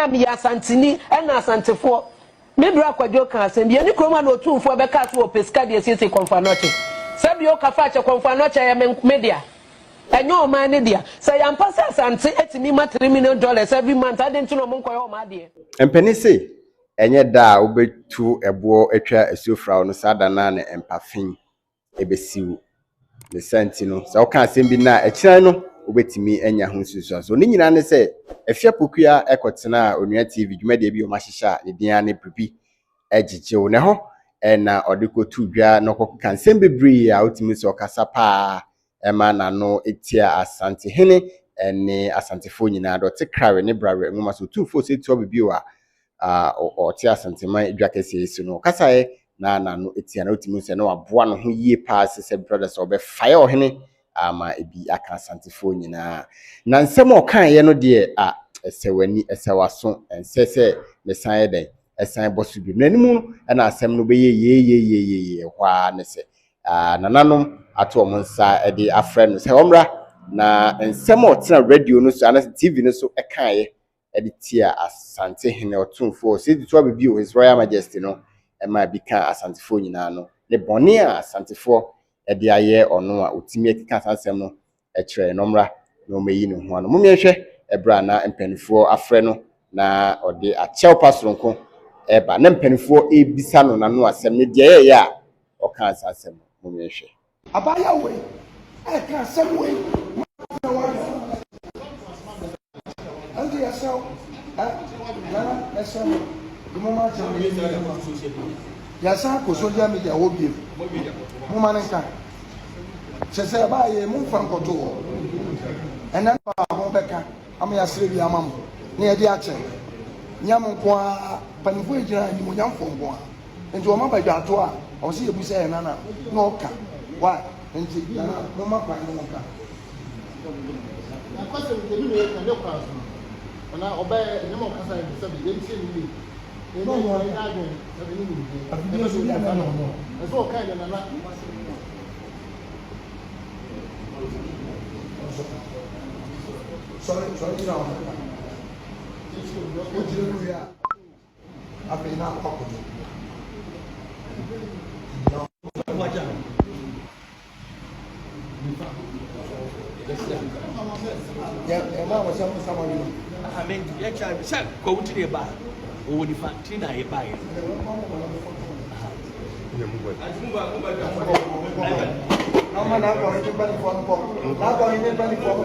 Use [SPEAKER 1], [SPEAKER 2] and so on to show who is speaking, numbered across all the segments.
[SPEAKER 1] na me ya santini e na santefo me bra kwadwo kan asem bi ani kroma na otumfo be ka so opeska de sisi konfanoche sabi o ka fa che konfanoche ya media enyo man ne dia say yam pass asante etimi ma $3 million every month adenti no monko yo ma de
[SPEAKER 2] empani se enye da obetu ebo atwa asuofra no sada na na empafin ebesiu ne sentino so ka asem bi na ekiran no obetimi enya ho susu so ni nyina ne se efia pokua ekotena onua tv dwumade bi o mahihya ne dia ne pipi egigew ne ho na odikotu dwa no kokka nsem bebre a otimi so kasa pa ema na no etia asante hene ene asantefo nyina do te krawe ne brawe ngoma so tumfo se to bibio a o te asante man edwa kese esi no kasa na no etia na otimi se na waboa no ho yie pa se brothers obe fire ohene ama ebi aka asantefo nyina na nsem o kan ye no de a esewani esewaso ensese mesan ye den esan bosu bi nanimu na asem no be ye hwa ne se nananom ato omonsa de afre no se omra na nsem o tena radio no so ana tv no so ekan ye de tia asante hene otumfo se di to abibi o his royal majesty no ma bi kan asantefo nyina no ne bone a asantefo de aye ono a otimi ekika sansem no kire nomra no meyi no ho ano mumiehwe ebra na mpanifo afre no na ode achew pasronko eba na mpanifo ebisa no na no asem ne de ye ya o kan asem mumiehwe
[SPEAKER 3] abaya we I can say we anti yourself nana yourself the moment ya sa ko social media wo bi mo manenka se ba ye mo fa nkoto ena ba ho beka am ya sire bi amam na ye di ache nyam nko a panifo ejira ni mo nyam fo nko a nti o ma ba dwato a o se ebusa ye nana na oka wa nti nana mo ma kwa mo nka na kwase de mi ye kan de kwa so na oba ni mo kasa ye se bi ye nti ni no no na ajo se bi ni ni e so ya na no e so ka ye nana sorry now o jire ya apena akoko ya ma wa sama ni
[SPEAKER 4] amen ya cha sa ko wuti ne ba o woni fa ti na ye ba ye
[SPEAKER 3] Nama na ko ni bani fo ko na ko ni bani fo ko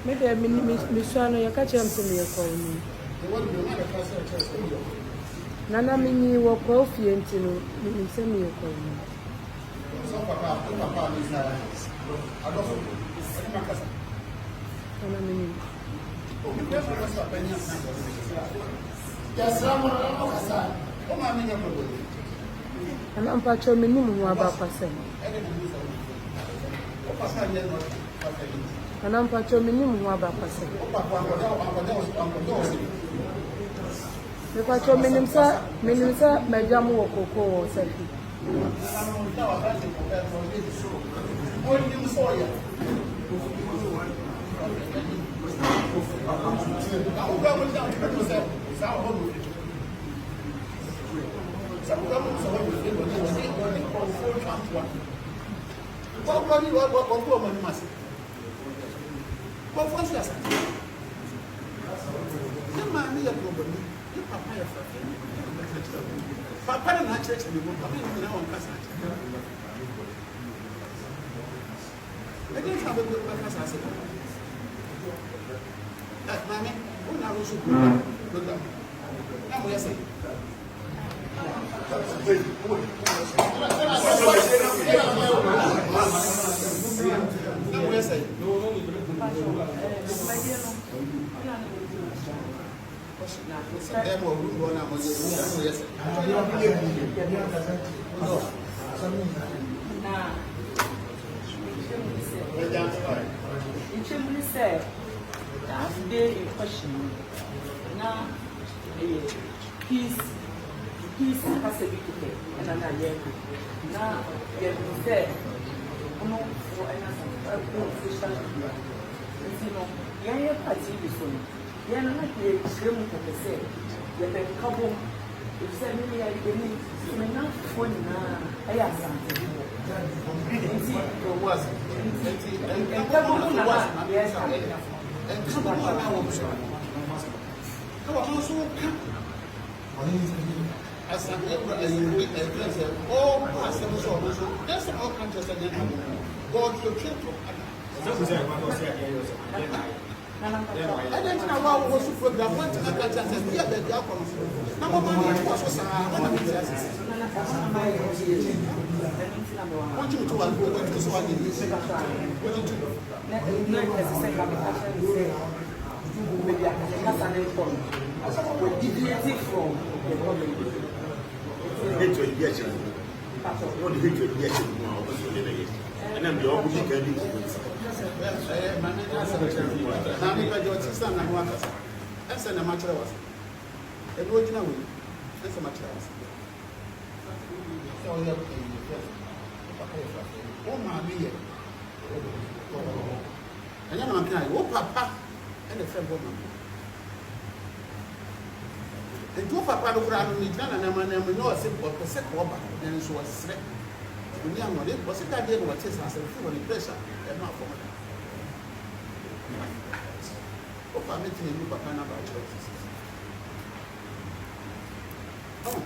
[SPEAKER 5] me de mi swano ya ka chem se me ko ni nana mini wo ko fie ntino mi se me ko ni nana mini ana mpacho mini mu aba pase ana mpacho mini mu aba pase me pacho mini sa mejamu wo koko wo sefi
[SPEAKER 3] Papa na church ni mo papa ni na won kasa. E dey fa be kasa se. Mami, una ro su program. Na mo yese. Na mo yese.
[SPEAKER 6] Peace peace kasa bi keke na na ye na ye say ono for ena some social media you know ye party bi so ye na na ye shirem ko pese ye be kabo if say me ya de ni me na phone na aya asante nti was nti en kabo na wa yes and kabo na wa so kabo also as an all pastors also there's all countries that God to treat to and then now was program what I can just hear that they are coming. Number one was want you to go to so maybe I can have an inform. We're deviating from the problem. Not the hatred, yes, and then the opposite can do. Now, because your sister and workers, that's a matter of us. And what you know, that's a matter of us. Oh, my dear. And then I'm kind of, oh, papa. And the friend woman. The two papa look around me, and I'm a simple percent robber, and so was sick. When young one, it was a guy what is as a full pressure, and not for me. Oh, I'm meeting you, papa, about choices. Oh,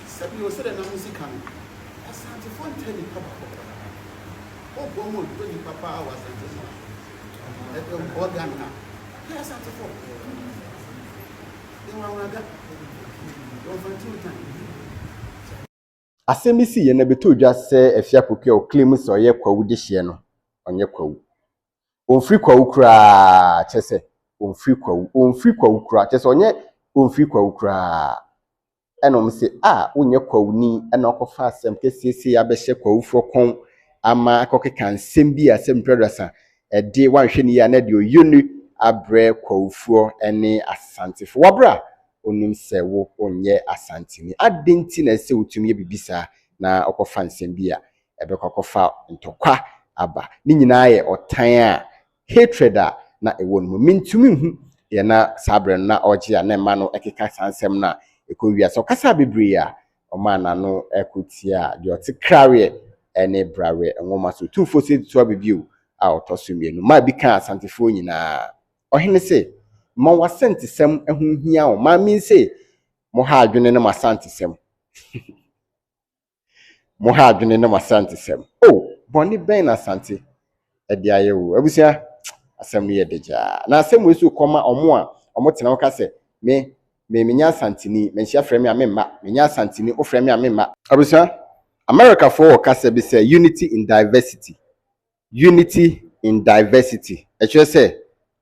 [SPEAKER 6] said you said a music coming. I started to phone tell you, papa. Oh, one more, 20 papa hours and just organ now. Yes, I'm for. They were rather over 2 times.
[SPEAKER 2] Asemisi ye na beto dwa se afiapoke o claim so ye kwawu de hye no onye kwawu onfiri kwawu kura chese onfiri kwawu kura chese onye onfiri kwawu kura enom se onye kwawu ni ena okofa asem kesiesie abehye kwawu fro kon ama akokeka nsem bi asem predasa ede wanhwe ni ya na de oyunu abre kwawufuo ene asantefo wabra onim se wo onye asantini adenti na se utumi ye bibisa na okofa nsem bi a ebekokofa ntokwa aba ni nyina ye otan a hatred na ewo no mintumi hu ye na sabre na oje a na ma no ekeka sansem na ekowia so kasa bebre a oma na no ekotia de otikrare ene brawe enwoma so tumfo se tuwa bibio a otosumienu ma bi kan asantefo nyina ohene se ma wasentesem ehunhia o ma min se mo ha adwene na masantesem mo ha adwene na masantesem boni ben na asante e dia yewo abusia asem no ye deja na asem wesu koma omo a omo tena wo ka se me nya asantini me hia frame a memma me nya asantini o frame a memma abusia America for kasa bi say unity in diversity. Unity in diversity. Echo say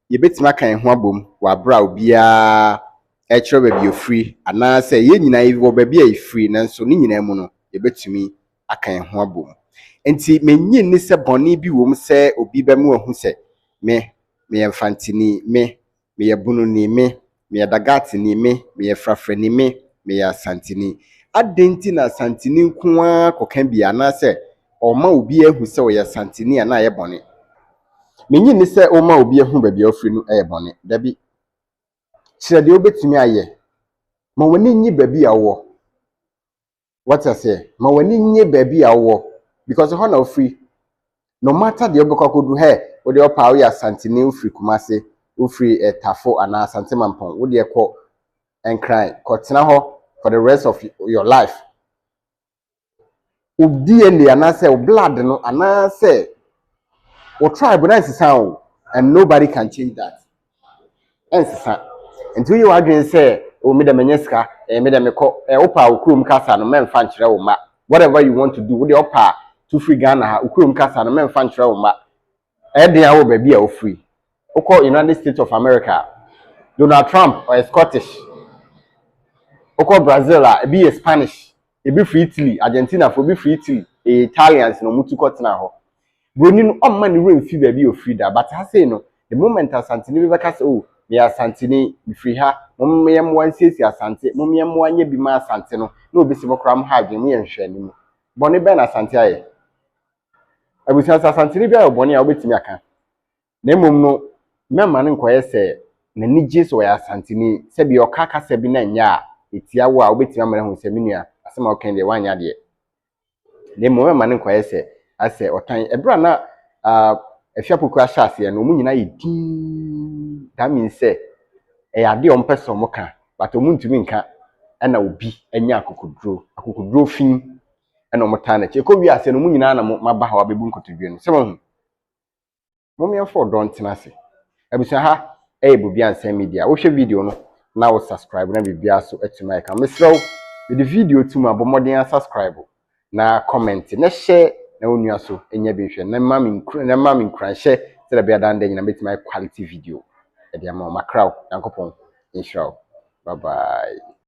[SPEAKER 2] ye betima kan ho abom wa bra obia echo ba bi free ana say ye nyina yi wo ba bi a free nanso ni nyina mu no ye betumi akan ho abom. Enti menyi ni se boni bi wo mu se obi ba mu ahu se me infantini me yabunu ni me dagati ni me frafre ni me asantini adenti na santini nkoa kokan bia na se oma obi ehu se o ya santini na ye bone menyi ni se oma obi ehu ba bia ofri no ye bone dabi kire de obetumi aye ma woni nyi ba bia wo what I say ma woni nyi ba bia wo because ho na ofri no matter the obokokodu he wo de opa wo ya santini ofri kumase ofri etafo ana santemampon wo de ekọ enkran kotena ho for the rest of your life. DNA and I say blood no and I say or tribe when I sound and nobody can change that. Until you again say o me the menyeska me the meko opa okurum kasa no men fan kire wo ma whatever you want to do with the opa to free Ghana ha okurum kasa no men fan kire wo ma e dey awo ba bia o free okọ United States of America Donald Trump or Scottish okọ Brazil be a Spanish e be free Italy Argentina for be free Italy Italians no mutu kotena ho broni no omma ni remfi ba bi o free da but I say no the moment asantini be ka say oh me asante ni free ha mom me yam wan sesi asante mom yam wan ye bi ma asante no na obi si bokra m ha adwe mu ye nhwe ni mu bone be na asante aye abusia asante ni bia bone a obetimi aka na mom no mema ne nkoye se na nigye so ya asante ni se bi okaka se bi na nya a etia wo a obetimi amere hu se menua asema okan de wanya de na mom mema ne nkoye se ase otan ebra na efiapoku ahase no mu nyina ye din that means say ade on person mo ka but o muntumi nka na obi anya akokudro fin na mo ta na che ko wi ase no mu nyina na maba ha wabebu nkotodwe no se mo mo me for don tenase abusa ha bubi ansa media wo hwe video no na wo subscribe na bibia so atuma ka mesrew with the video tuma abomoden subscribe na comment na share na onua so enya be hwe na mami nkran hye se bia dan de nyina betima quality video e dia ma makra yankopon inshallah bye bye.